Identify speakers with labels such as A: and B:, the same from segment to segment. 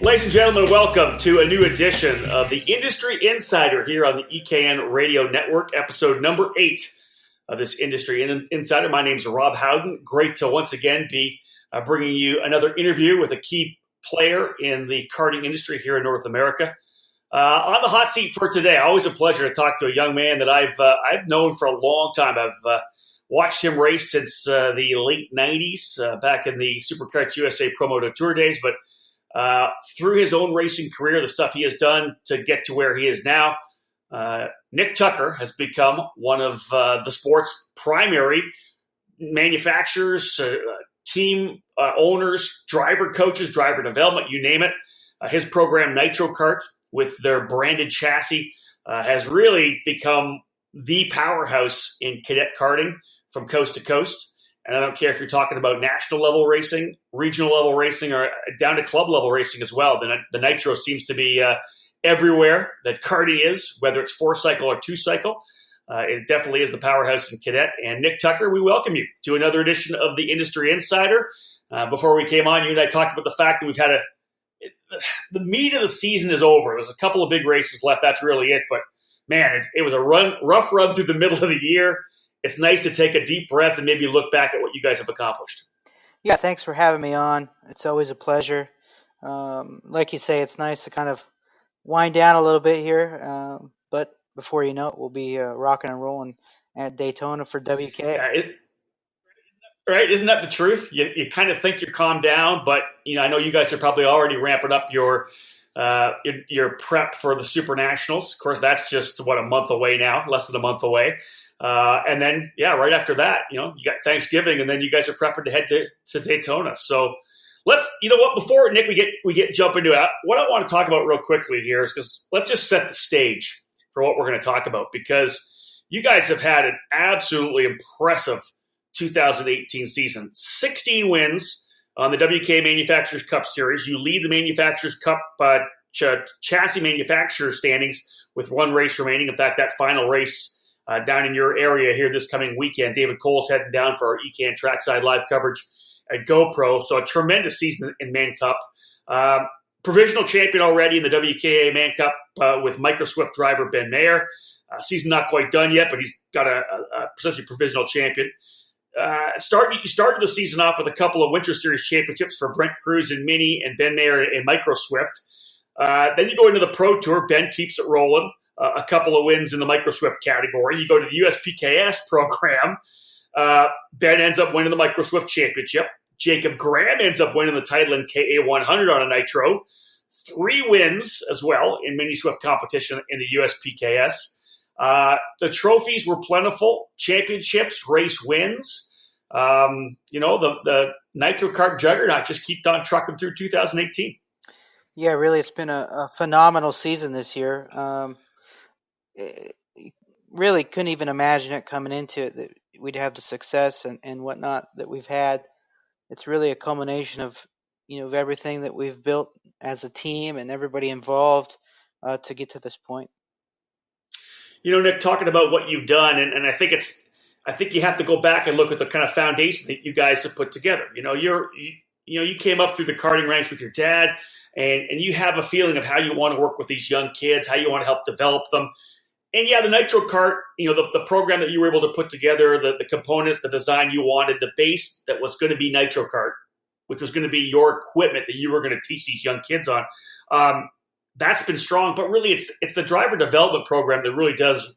A: Ladies and gentlemen, welcome to a new edition of the Industry Insider here on the EKN Radio Network, episode number 8 of this Industry Insider. My name is Rob Howden. Great to once again be bringing you another interview with a key player in the karting industry here in North America. On the hot seat for today, always a pleasure to talk to a young man that I've known for a long time. I've watched him race since the late 90s, back in the Supercars USA Promoto Tour days, but through his own racing career, the stuff he has done to get to where he is now, Nick Tucker has become one of the sport's primary manufacturers, team owners, driver coaches, driver development, you name it. His program, Nitro Kart, with their branded chassis, has really become the powerhouse in cadet karting from coast to coast. And I don't care if you're talking about national level racing, regional level racing, or down to club level racing as well. The Nitro seems to be everywhere that karting is, whether it's 4-cycle or 2-cycle. It definitely is the powerhouse in cadet. And Nick Tucker, we welcome you to another edition of the Industry Insider. Before we came on, you and I talked about the fact that we've had the meat of the season is over. There's a couple of big races left. That's really it. But man, it was a rough run through the middle of the year. It's nice to take a deep breath and maybe look back at what you guys have accomplished.
B: Yeah, thanks for having me on. It's always a pleasure. Like you say, it's nice to kind of wind down a little bit here. But before you know it, we'll be rocking and rolling at Daytona for WK.
A: Right? Isn't that the truth? You kind of think you're calmed down, but I know you guys are probably already ramping up your prep for the Super Nationals. Of course, that's just a month away now, less than a month away. And then, right after that, you got Thanksgiving, and then you guys are prepping to head to Daytona. So let's, before Nick, we get jump into it, what I want to talk about real quickly here is because let's just set the stage for what we're going to talk about, because you guys have had an absolutely impressive 2018 season. 16 wins on the WK Manufacturers Cup Series. You lead the Manufacturers Cup chassis manufacturer standings with one race remaining. In fact, that final race down in your area here this coming weekend, David Cole's heading down for our EKN Trackside Live coverage at GoPro. So a tremendous season in Man Cup. Provisional champion already in the WKA Man Cup with Micro Swift driver Ben Mayer. Season not quite done yet, but he's got a potentially provisional champion. You started the season off with a couple of Winter Series championships for Brent Cruz and Mini and Ben Mayer in Micro Swift. Then you go into the Pro Tour. Ben keeps it rolling. A couple of wins in the Micro Swift category. You go to the USPKS program. Ben ends up winning the Micro Swift championship. Jacob Graham ends up winning the title in KA100 on a Nitro. 3 wins as well in Mini Swift competition in the USPKS. The trophies were plentiful. Championships, race wins. The Nitro Kart juggernaut just kept on trucking through 2018.
B: Yeah, really, it's been a phenomenal season this year. Really couldn't even imagine it coming into it that we'd have the success and whatnot that we've had. It's really a culmination of everything that we've built as a team and everybody involved to get to this point.
A: Nick, talking about what you've done, and I think you have to go back and look at the kind of foundation that you guys have put together. You came up through the karting ranks with your dad, and you have a feeling of how you want to work with these young kids, how you want to help develop them. And the Nitro Kart, the program that you were able to put together, the components, the design you wanted, the base that was going to be Nitro Kart, which was going to be your equipment that you were going to teach these young kids on. That's been strong, but really it's the driver development program that really does.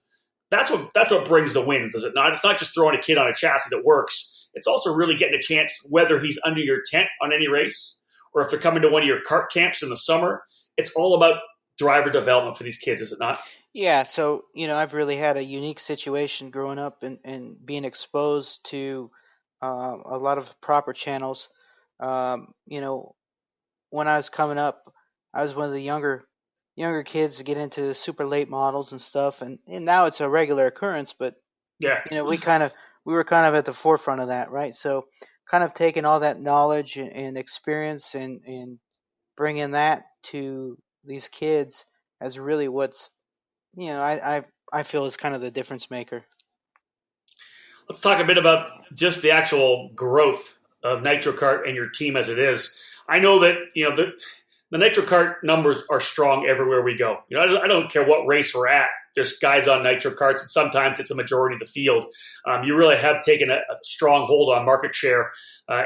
A: That's what brings the wins, does it not? It's not just throwing a kid on a chassis that works. It's also really getting a chance, whether he's under your tent on any race or if they're coming to one of your kart camps in the summer. It's all about driver development for these kids, is it not?
B: Yeah, so I've really had a unique situation growing up and being exposed to a lot of proper channels. When I was coming up, I was one of the younger kids to get into super late models and stuff, and now it's a regular occurrence. But
A: yeah,
B: we were kind of at the forefront of that, right? So kind of taking all that knowledge and experience and bringing that to these kids as really what's I feel is kind of the difference maker.
A: Let's talk a bit about just the actual growth of Nitro Kart and your team as it is. I know that the Nitro Kart numbers are strong everywhere we go. I don't care what race we're at. There's guys on Nitro Karts, and sometimes it's a majority of the field. You really have taken a strong hold on market share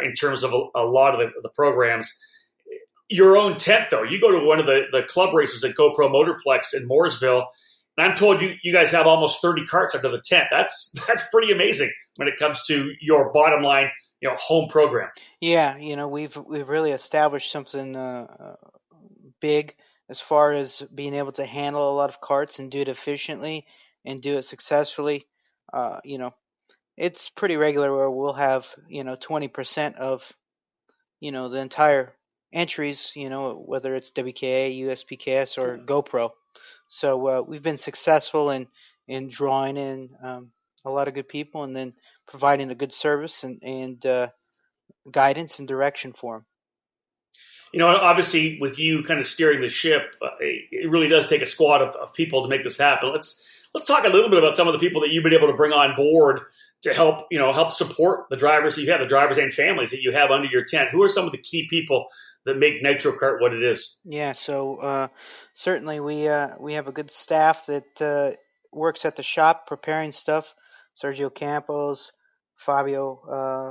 A: in terms of a lot of the programs. Your own tent, though, you go to one of the club races at GoPro Motorplex in Mooresville, and I'm told you guys have almost 30 carts under the tent. That's pretty amazing when it comes to your bottom line, home program.
B: Yeah, we've really established something big as far as being able to handle a lot of carts and do it efficiently and do it successfully. It's pretty regular where we'll have 20% of the entire entries, whether it's WKA, USPKS, or GoPro. So we've been successful in drawing in a lot of good people and then providing a good service and guidance and direction for them.
A: Obviously, with you kind of steering the ship, it really does take a squad of people to make this happen. Let's talk a little bit about some of the people that you've been able to bring on board to help support the drivers that you have, the drivers and families that you have under your tent. Who are some of the key people that make Nitro Kart what it is?
B: Yeah, so certainly we have a good staff that works at the shop preparing stuff. Sergio Campos, Fabio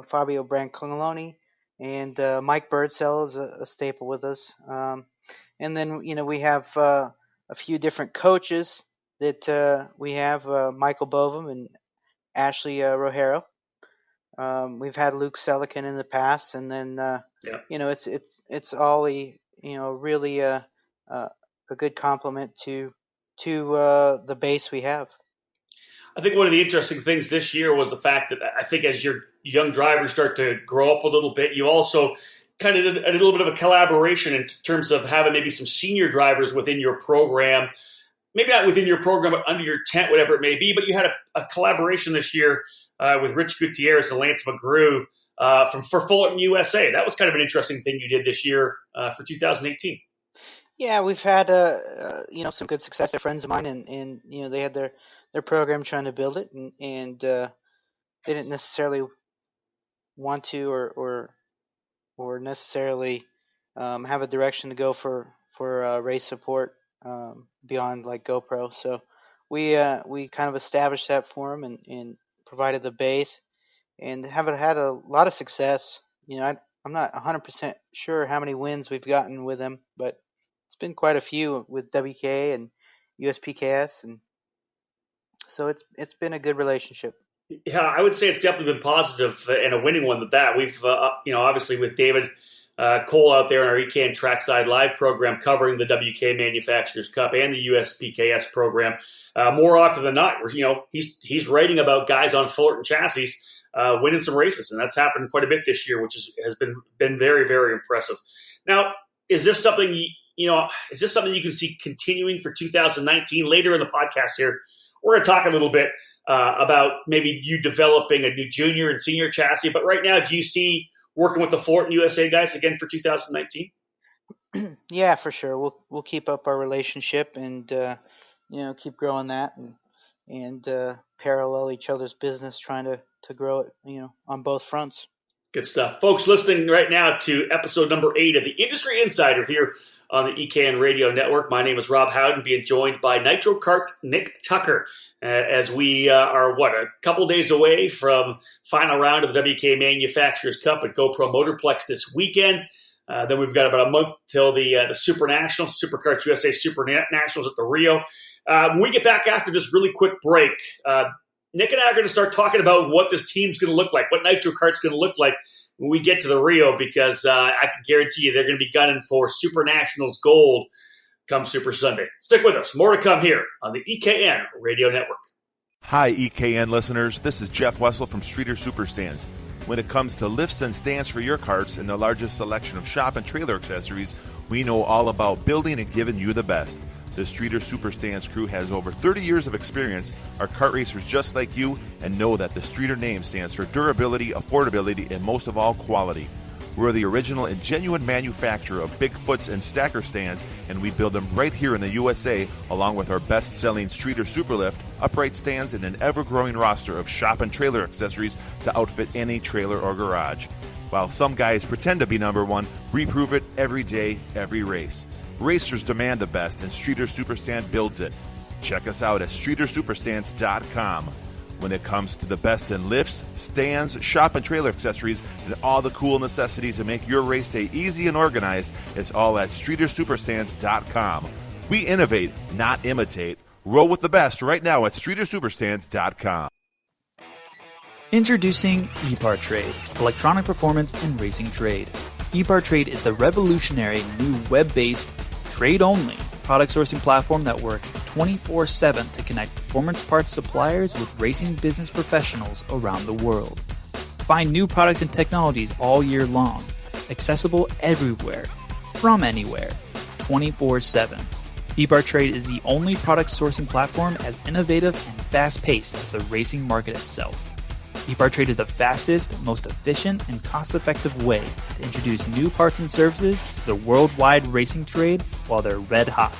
B: Brancaloni, and Mike Birdsell is a staple with us. And then we have a few different coaches that we have, Michael Bovum and Ashley Rojero. We've had Luke Selican in the past, and then it's all really a good complement to the base we have.
A: I think one of the interesting things this year was the fact that I think as your young drivers start to grow up a little bit, you also kind of did a little bit of a collaboration in terms of having maybe some senior drivers within your program. Maybe not within your program, but under your tent, whatever it may be. But you had a collaboration this year with Rich Gutierrez and Lance McGrew for Fullerton USA. That was kind of an interesting thing you did this year for 2018.
B: Yeah, we've had some good success. They're friends of mine, and they had their program trying to build it, and they didn't necessarily want to or necessarily have a direction to go for race support beyond like GoPro. So we kind of established that for them and provided the base, and have had a lot of success. I'm not 100% sure how many wins we've gotten with them, but it's been quite a few with WKA and USPKS, and so it's been a good relationship.
A: Yeah, I would say it's definitely been positive and a winning one. That we've obviously with David Cole out there in our EKN Trackside Live program covering the WK Manufacturers Cup and the USPKS program, more often than not, he's writing about guys on Fullerton chassis winning some races, and that's happened quite a bit this year, which has been very, very impressive. Now, is this something you can see continuing for 2019? Later in the podcast here, we're going to talk a little bit about maybe you developing a new junior and senior chassis. But right now, do you see working with the Fullerton USA guys again for 2019?
B: Yeah, for sure. We'll keep up our relationship and keep growing that and parallel each other's business, trying to grow it on both fronts.
A: Good stuff. Folks listening right now to episode number 8 of the Industry Insider here on the EKN Radio Network. My name is Rob Howden, being joined by Nitro Kart's Nick Tucker as we are, a couple days away from final round of the WK Manufacturers Cup at GoPro Motorplex this weekend. Then we've got about a month till the Super Nationals, Super Karts USA Super Nationals at the Rio. When we get back after this really quick break, Nick and I are going to start talking about what this team's going to look like, what Nitro Kart's going to look like when we get to the Rio, because I can guarantee you they're going to be gunning for Super Nationals gold come Super Sunday. Stick with us. More to come here on the EKN Radio Network.
C: Hi, EKN listeners. This is Jeff Wessel from Streeter Superstands. When it comes to lifts and stands for your carts and the largest selection of shop and trailer accessories, we know all about building and giving you the best. The Streeter Superstands crew has over 30 years of experience, are kart racers just like you, and know that the Streeter name stands for durability, affordability, and most of all, quality. We're the original and genuine manufacturer of Bigfoots and stacker stands, and we build them right here in the USA, along with our best-selling Streeter Superlift, upright stands, and an ever-growing roster of shop and trailer accessories to outfit any trailer or garage. While some guys pretend to be number one, we prove it every day, every race. Racers demand the best, and Streeter Superstand builds it. Check us out at StreeterSuperstands.com. When it comes to the best in lifts, stands, shop and trailer accessories, and all the cool necessities to make your race day easy and organized, it's all at StreeterSuperstands.com. We innovate, not imitate. Roll with the best right now at StreeterSuperstands.com.
D: Introducing ePart Trade, electronic performance and racing trade. ePart Trade is the revolutionary new web-based, trade-only product sourcing platform that works 24/7 to connect performance parts suppliers with racing business professionals around the world. Find new products and technologies all year long, accessible everywhere, from anywhere, 24/7. ePart Trade is the only product sourcing platform as innovative and fast-paced as the racing market itself. ePart Trade is the fastest, most efficient, and cost-effective way to introduce new parts and services to the worldwide racing trade while they're red hot,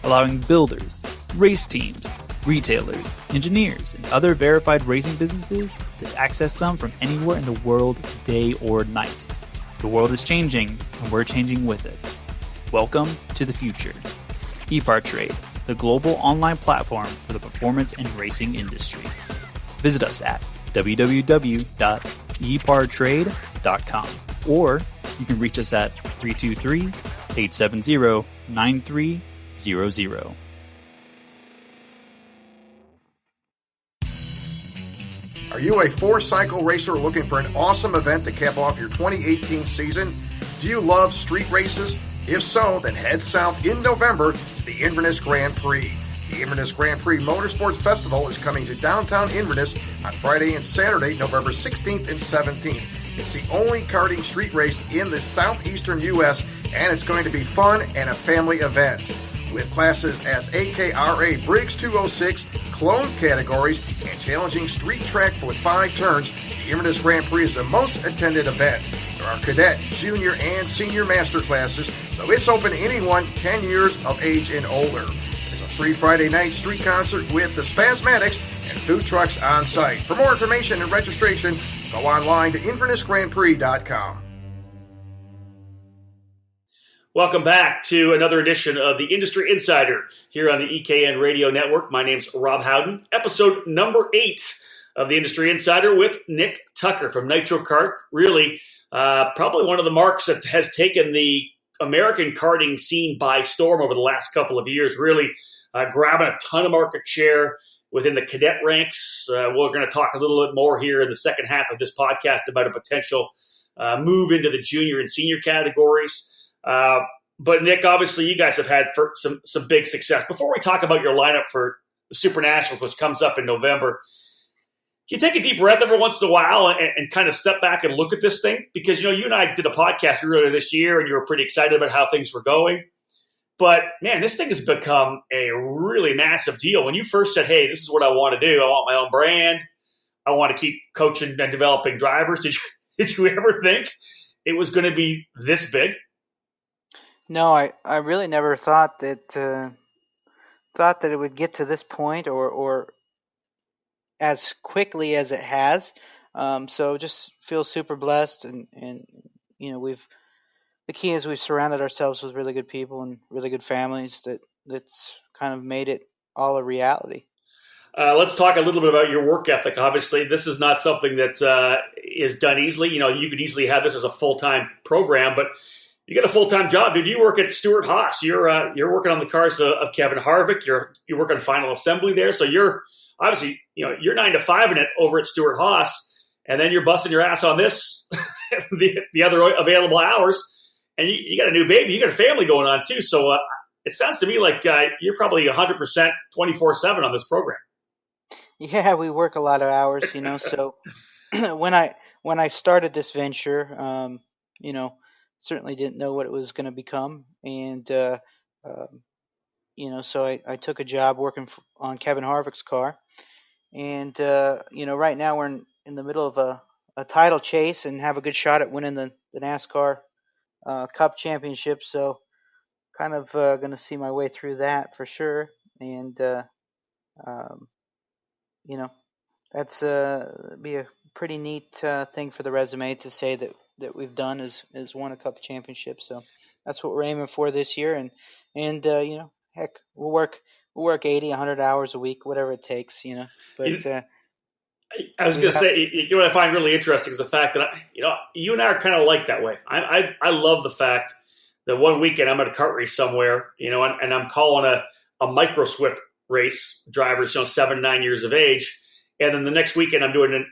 D: allowing builders, race teams, retailers, engineers, and other verified racing businesses to access them from anywhere in the world, day or night. The world is changing, and we're changing with it. Welcome to the future. ePart Trade, the global online platform for the performance and racing industry. Visit us at www.epartrade.com, or you can reach us at 323-870-9300.
E: Are you a four-cycle racer looking for an awesome event to cap off your 2018 season? Do you love street races? If so, then head south in November to the Inverness Grand Prix. The Inverness Grand Prix Motorsports Festival is coming to downtown Inverness on Friday and Saturday, November 16th and 17th. It's the only karting street race in the southeastern U.S., and it's going to be fun and a family event. With classes as AKRA Briggs 206, clone categories, and challenging street track with 5 turns, the Inverness Grand Prix is the most attended event. There are cadet, junior, and senior master classes, so it's open to anyone 10 years of age and older. Free Friday night street concert with the Spasmatics and food trucks on site. For more information and registration, go online to InvernessGrandPrix.com.
A: Welcome back to another edition of the Industry Insider here on the EKN Radio Network. My name's Rob Howden. Episode number 8 of the Industry Insider with Nick Tucker from Nitro Kart. Really, probably one of the marks that has taken the American karting scene by storm over the last couple of years. Really grabbing a ton of market share within the cadet ranks. We're going to talk a little bit more here in the second half of this podcast about a potential move into the junior and senior categories. But Nick, obviously you guys have had some big success. Before we talk about your lineup for the Super Nationals, which comes up in November, do you take a deep breath every once in a while and kind of step back and look at this thing? Because, you and I did a podcast earlier this year and you were pretty excited about how things were going. But, man, this thing has become a really massive deal. When you first said, hey, this is what I want to do. I want my own brand. I want to keep coaching and developing drivers. Did you ever think it was going to be this big?
B: No, I really never thought that it would get to this point or as quickly as it has. So just feel super blessed and the key is we've surrounded ourselves with really good people and really good families that's kind of made it all a reality.
A: Let's talk a little bit about your work ethic. Obviously, this is not something that is done easily. You could easily have this as a full-time program, but you got a full-time job, dude. You work at Stewart Haas. You're working on the cars of Kevin Harvick. You work on final assembly there. So you're obviously, you're 9 to 5 in it over at Stewart Haas, and then you're busting your ass on this, the other available hours. And you got a new baby. You got a family going on too. So it sounds to me like you're probably 100% 24/7 on this program.
B: Yeah, we work a lot of hours, So when I started this venture, certainly didn't know what it was going to become, and so I took a job working on Kevin Harvick's car, and right now we're in the middle of a title chase and have a good shot at winning the NASCAR Cup Championship. So kind of going to see my way through that for sure, and that's be a pretty neat thing for the resume to say that that we've done is won a couple championships. So that's what we're aiming for this year. And heck, we'll work 80, 100 hours a week, whatever it takes, But
A: I was
B: we
A: going to
B: have,
A: say, what I find really interesting is the fact that you and I are kind of like that way. I love the fact that one weekend I'm at a kart race somewhere, and I'm calling a micro Swift race, drivers, 7, 9 years of age, and then the next weekend I'm doing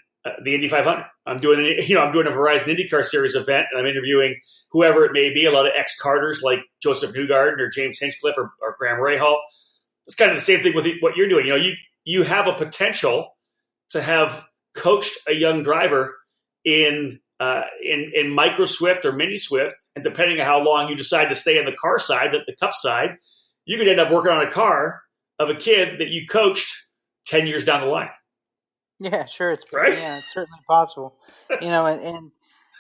A: the Indy 500. I'm doing a Verizon IndyCar Series event, and I'm interviewing whoever it may be, a lot of ex-karters like Joseph Newgarden or James Hinchcliffe or Graham Rahal. It's kind of the same thing with what you're doing. You have a potential to have coached a young driver in micro Swift or mini Swift, and depending on how long you decide to stay on the car side, the cup side, you could end up working on a car of a kid that you coached 10 years down the line.
B: yeah, sure, it's
A: right.
B: Yeah, it's certainly possible. And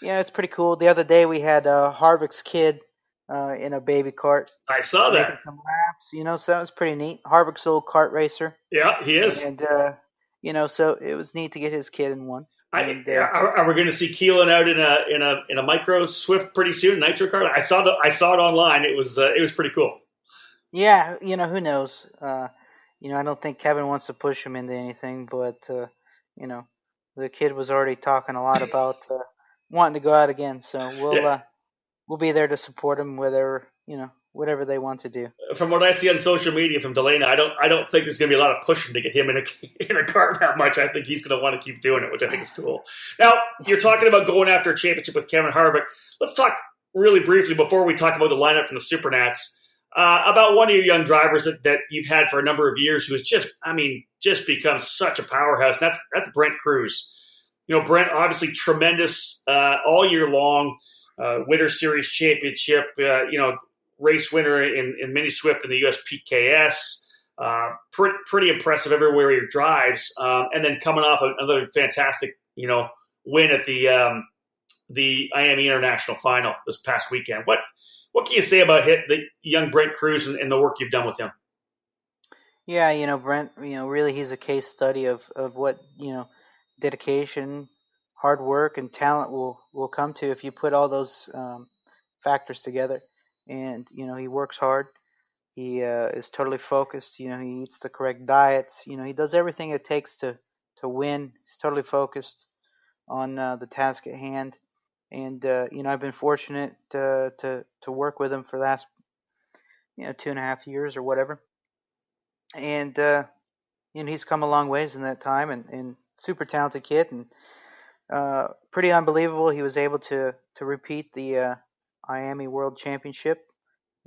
B: it's pretty cool. The other day we had Harvick's kid in a baby kart.
A: I saw that.
B: Making some laps, so it was pretty neat. Harvick's old kart racer.
A: Yeah, he is.
B: And so it was neat to get his kid in one.
A: Are we going to see Keelan out in a micro Swift pretty soon? Nitro kart. I saw it online. It was pretty cool.
B: Yeah, who knows? I don't think Kevin wants to push him into anything, but the kid was already talking a lot about wanting to go out again. So we'll be there to support him, whatever they want to do.
A: From what I see on social media from Delana, I don't think there's going to be a lot of pushing to get him in a car that much. I think he's going to want to keep doing it, which I think is cool. Now, you're talking about going after a championship with Kevin Harvick. Let's talk really briefly before we talk about the lineup from the Supernats about one of your young drivers that you've had for a number of years who has just become such a powerhouse. And that's Brent Cruz. Brent, obviously tremendous all year long, Winter Series championship, race winner in Mini Swift in the USPKS. Pretty impressive everywhere he drives. And then coming off another fantastic, win at the Miami International Final this past weekend. What can you say about the young Brent Cruz and the work you've done with him?
B: Yeah, Brent, really he's a case study of what, dedication, hard work, and talent will come to if you put all those factors together. And, he works hard. He is totally focused. He eats the correct diets. He does everything it takes to win. He's totally focused on the task at hand. And, I've been fortunate to work with him for the last, 2.5 years or whatever. And, he's come a long ways in that time and super talented kid and pretty unbelievable. He was able to repeat the Miami World Championship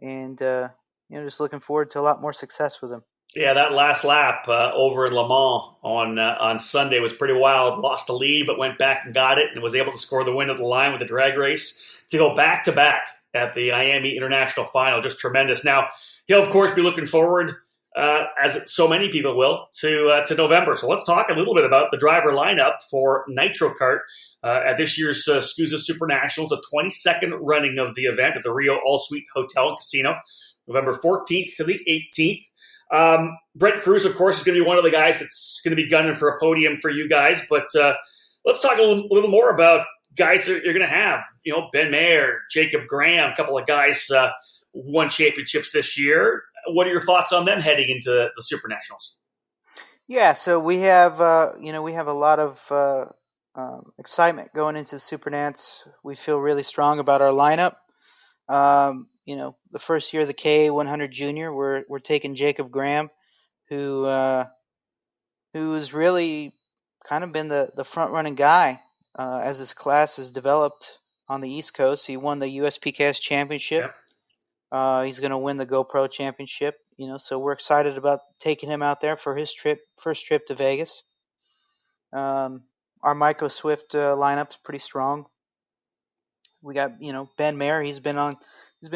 B: and, just looking forward to a lot more success with him.
A: Yeah, that last lap over in Le Mans on Sunday was pretty wild. Lost the lead, but went back and got it and was able to score the win at the line with the drag race to go back-to-back at the Miami International Final. Just tremendous. Now, he'll, of course, be looking forward, as so many people will, to November. So let's talk a little bit about the driver lineup for Nitro Kart at this year's SCUSA Super Nationals, the 22nd running of the event at the Rio All Suite Hotel and Casino, November 14th to the 18th. Brent Cruz, of course, is going to be one of the guys that's going to be gunning for a podium for you guys. But let's talk a little more about guys that you're going to have. Ben Mayer, Jacob Graham, a couple of guys who won championships this year. What are your thoughts on them heading into the Super Nationals?
B: Yeah, so we have a lot of excitement going into the Super Nats. We feel really strong about our lineup. The first year of the K100 Junior, we're taking Jacob Graham, who's really kind of been the front running guy as his class has developed on the East Coast. He won the USPKS championship. Yep. He's going to win the GoPro championship. So we're excited about taking him out there for his first trip to Vegas. Our Micro Swift lineup's pretty strong. We got Ben Mayer. He's been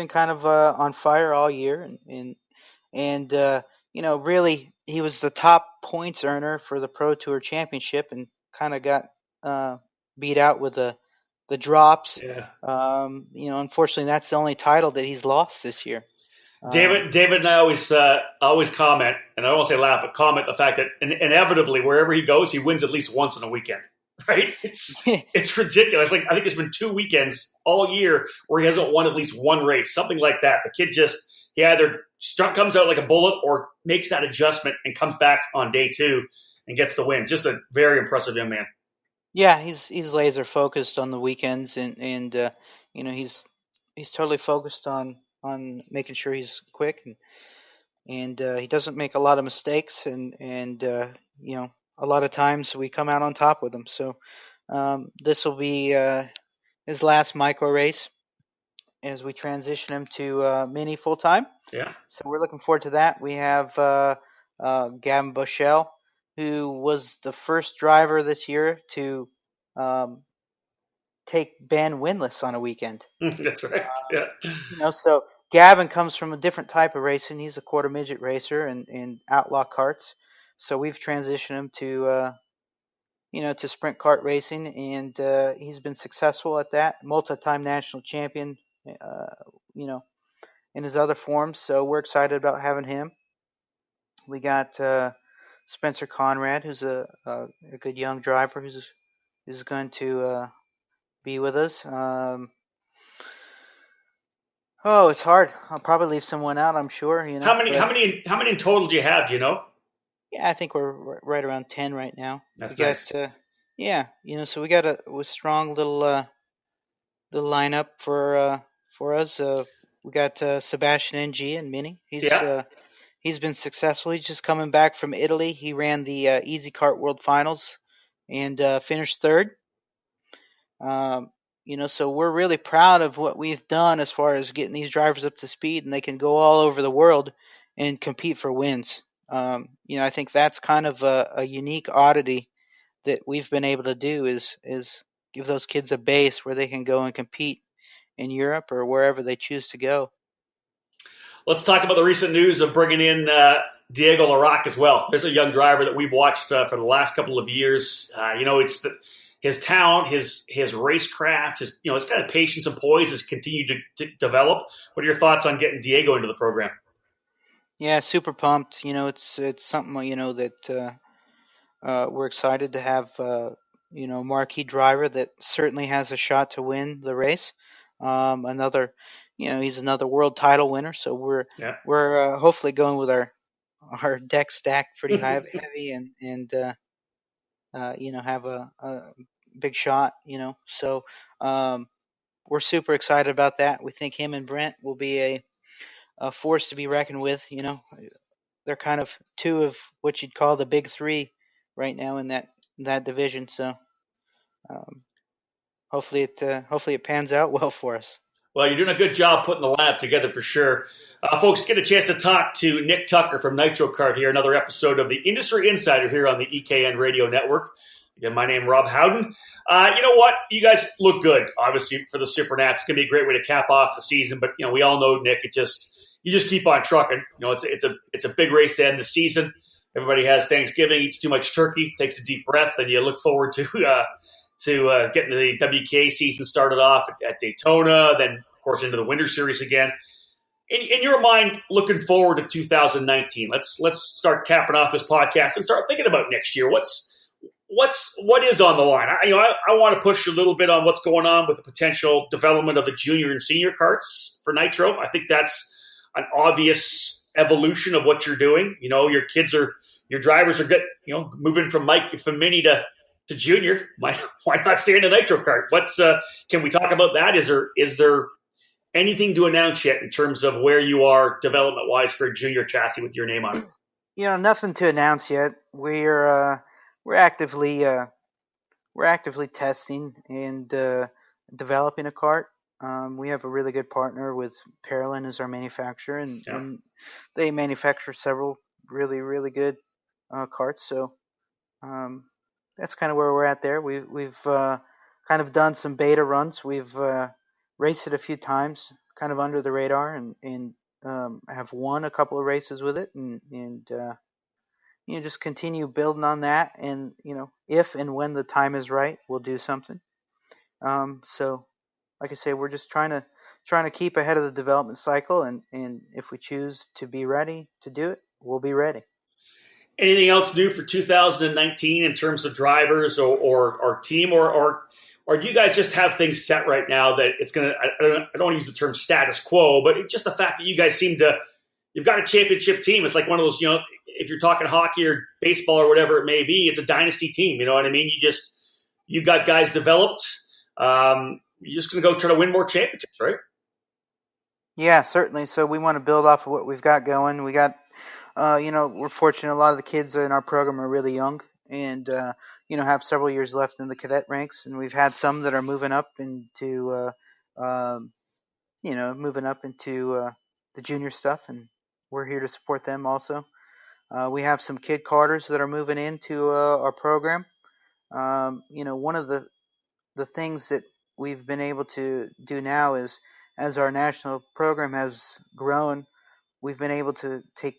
B: kind of on fire all year, and really he was the top points earner for the Pro Tour Championship, and kind of got beat out with the drops.
A: Yeah.
B: Unfortunately, that's the only title that he's lost this year.
A: David and I always comment, and I don't want to say laugh, but comment the fact that inevitably wherever he goes, he wins at least once in a weekend. right? It's ridiculous. Like I think there's been 2 weekends all year where he hasn't won at least one race, something like that. The kid he either comes out like a bullet or makes that adjustment and comes back on day 2 and gets the win. Just a very impressive young man.
B: Yeah, he's laser focused on the weekends, and he's totally focused on making sure he's quick, and he doesn't make a lot of mistakes, and a lot of times we come out on top with him. So this will be his last micro race as we transition him to mini full time.
A: Yeah.
B: So we're looking forward to that. We have Gavin Bushell, who was the first driver this year to take Ben winless on a weekend.
A: That's right. Yeah.
B: So Gavin comes from a different type of racing. He's a quarter midget racer and outlaw karts. So we've transitioned him to to sprint kart racing, and he's been successful at that. Multi-time national champion, in his other forms. So we're excited about having him. We got Spencer Conrad, who's a good young driver who's going to be with us. It's hard. I'll probably leave someone out, I'm sure.
A: How many in total do you have? Do you know?
B: Yeah, I think we're right around 10 right now.
A: That's
B: nice. So we got a strong little lineup for us. We got Sebastian NG and Mini. He's been successful. He's just coming back from Italy. He ran the Easy Kart World Finals and finished third. So we're really proud of what we've done as far as getting these drivers up to speed, and they can go all over the world and compete for wins. I think that's kind of a unique oddity that we've been able to do is give those kids a base where they can go and compete in Europe or wherever they choose to go.
A: Let's talk about the recent news of bringing in Diego Larac as well. There's a young driver that we've watched for the last couple of years. It's his talent, his racecraft, his kind of patience and poise has continued to develop. What are your thoughts on getting Diego into the program?
B: Yeah, super pumped. It's something that we're excited to have. Marquee driver that certainly has a shot to win the race. He's another world title winner. So we're hopefully going with our deck stacked pretty heavy and have a big shot. So we're super excited about that. We think him and Brent will be a force to be reckoned with. They're kind of two of what you'd call the big three right now in that division. So hopefully it pans out well for us.
A: Well, you're doing a good job putting the lineup together for sure. Folks, get a chance to talk to Nick Tucker from Nitro Kart here, another episode of the Industry Insider here on the EKN Radio Network. Again, my name is Rob Howden. You know what? You guys look good, obviously, for the Supernats. It's going to be a great way to cap off the season. But, we all know, Nick, you just keep on trucking. It's a big race to end the season. Everybody has Thanksgiving, eats too much turkey, takes a deep breath, and you look forward to getting the WK season started off at Daytona, then, of course, into the Winter Series again. In your mind, looking forward to 2019, let's start capping off this podcast and start thinking about next year. What is on the line? I want to push a little bit on what's going on with the potential development of the junior and senior karts for Nitro. I think that's an obvious evolution of what you're doing. Your drivers are good. Moving from Mini to junior. Why not stay in the Nitro kart? Can we talk about that? Is there anything to announce yet in terms of where you are development wise for a junior chassis with your name on it?
B: Nothing to announce yet. We're actively testing and developing a kart. We have a really good partner with Parolin as our manufacturer, and they manufacture several really, really good karts. So that's kind of where we're at there. We've kind of done some beta runs. We've raced it a few times, kind of under the radar, and have won a couple of races with it, and just continue building on that. And if and when the time is right, we'll do something. So, like I say, we're just trying to keep ahead of the development cycle, and if we choose to be ready to do it, we'll be ready.
A: Anything else new for 2019 in terms of drivers or team, or do you guys just have things set right now that it's going to, I don't want to use the term status quo, but it's just the fact that you guys you've got a championship team. It's like one of those, if you're talking hockey or baseball or whatever it may be, it's a dynasty team. You know what I mean? You got guys developed. You're just going to go try to win more championships, right?
B: Yeah, certainly. So we want to build off of what we've got going. We got, we're fortunate. A lot of the kids in our program are really young and, have several years left in the cadet ranks. And we've had some that are moving up into, the junior stuff. And we're here to support them also. We have some kid karters that are moving into our program. One of the things that we've been able to do now is, as our national program has grown, we've been able to take,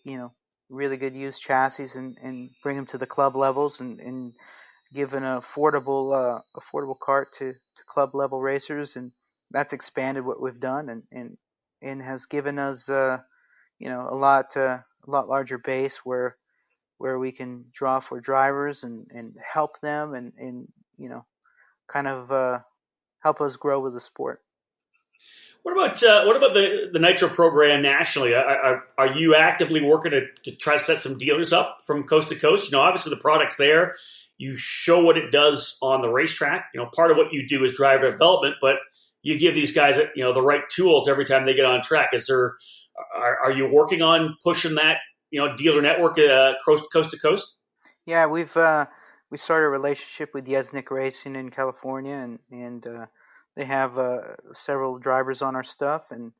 B: really good used chassis and bring them to the club levels and give an affordable kart to club level racers. And that's expanded what we've done and has given us, a lot larger base where we can draw for drivers and help them and kind of help us grow with the sport.
A: What about the Nitro program nationally? Are you actively working to try to set some dealers up from coast to coast? Obviously the product's there. You show what it does on the racetrack. Part of what you do is driver development, but you give these guys, the right tools every time they get on track. Are you working on pushing that, dealer network coast to coast?
B: Yeah, we started a relationship with Yesnick Racing in California, and they have several drivers on our stuff, and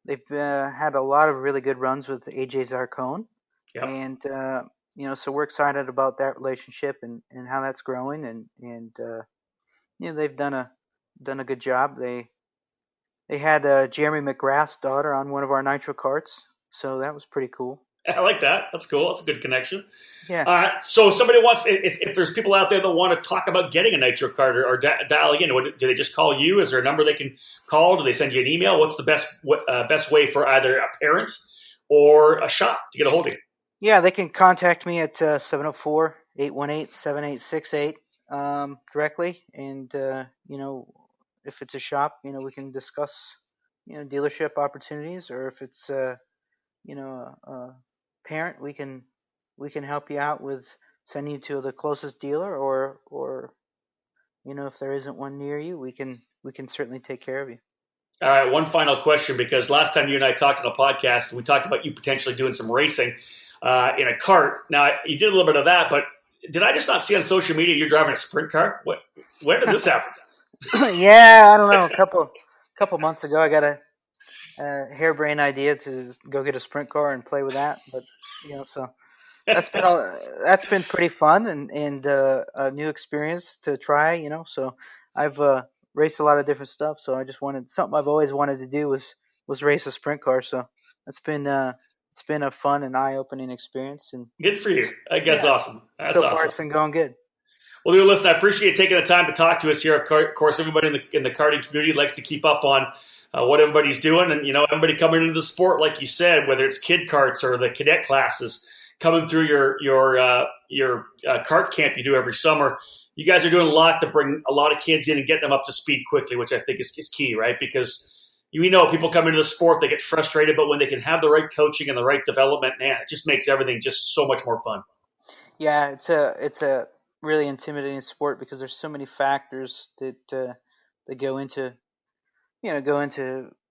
B: they've had a lot of really good runs with AJ Zarcone. Yep. And so we're excited about that relationship and how that's growing, and they've done a good job. They had Jeremy McGrath's daughter on one of our Nitro karts, so that was pretty cool.
A: I like that. That's cool. That's a good connection.
B: Yeah.
A: So if somebody wants, if there's people out there that want to talk about getting a Nitro kart or dialing in, do they just call you? Is there a number they can call? Do they send you an email? What's the best way for either a parent or a shop to get a hold of you?
B: Yeah, they can contact me at 704-818-7868 directly. And, if it's a shop, we can discuss, dealership opportunities, or if it's, a parent, we can help you out with sending you to the closest dealer, or if there isn't one near you, we can certainly take care of you.
A: All right, one final question, because last time you and I talked on a podcast, we talked about you potentially doing some racing in a kart. Now, you did a little bit of that, but did I just not see on social media you're driving a sprint car? When did this happen?
B: Yeah, I don't know. A couple months ago, I got a harebrained idea to go get a sprint car and play with that, but so that's been pretty fun and a new experience to try. So I've raced a lot of different stuff, so I just something I've always wanted to do was race a sprint car. So it's been a fun and eye-opening experience. And
A: good for you. I think that's awesome. That's
B: so
A: awesome.
B: far it's been going good.
A: Well, dude, listen, I appreciate taking the time to talk to us here. Of course, everybody in the karting community likes to keep up on what everybody's doing, and everybody coming into the sport, like you said, whether it's kid karts or the cadet classes coming through your kart camp you do every summer. You guys are doing a lot to bring a lot of kids in and get them up to speed quickly, which I think is key, right? Because people come into the sport, they get frustrated, but when they can have the right coaching and the right development, man, it just makes everything just so much more fun.
B: Yeah, it's a really intimidating sport because there's so many factors that go into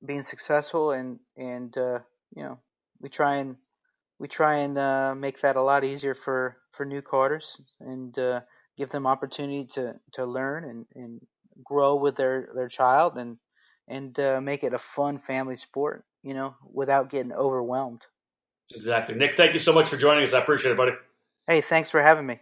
B: being successful, and we try and make that a lot easier for new karters and give them opportunity to learn and grow with their child and make it a fun family sport, without getting overwhelmed.
A: Exactly. Nick, thank you so much for joining us. I appreciate it, buddy.
B: Hey, thanks for having me.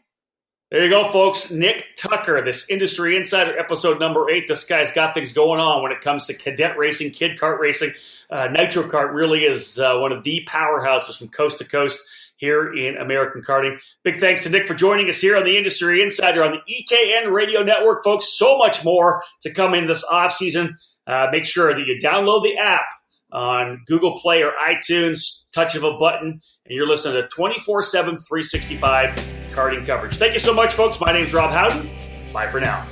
A: There you go, folks. Nick Tucker, this Industry Insider, episode number 8. This guy's got things going on when it comes to cadet racing, kid kart racing. Nitro Kart really is one of the powerhouses from coast to coast here in American karting. Big thanks to Nick for joining us here on the Industry Insider on the EKN Radio Network, folks. So much more to come in this off season. Make sure that you download the app on Google Play or iTunes, touch of a button, and you're listening to 24/7, 365 karting coverage. Thank you so much, folks. My name's Rob Howden. Bye for now.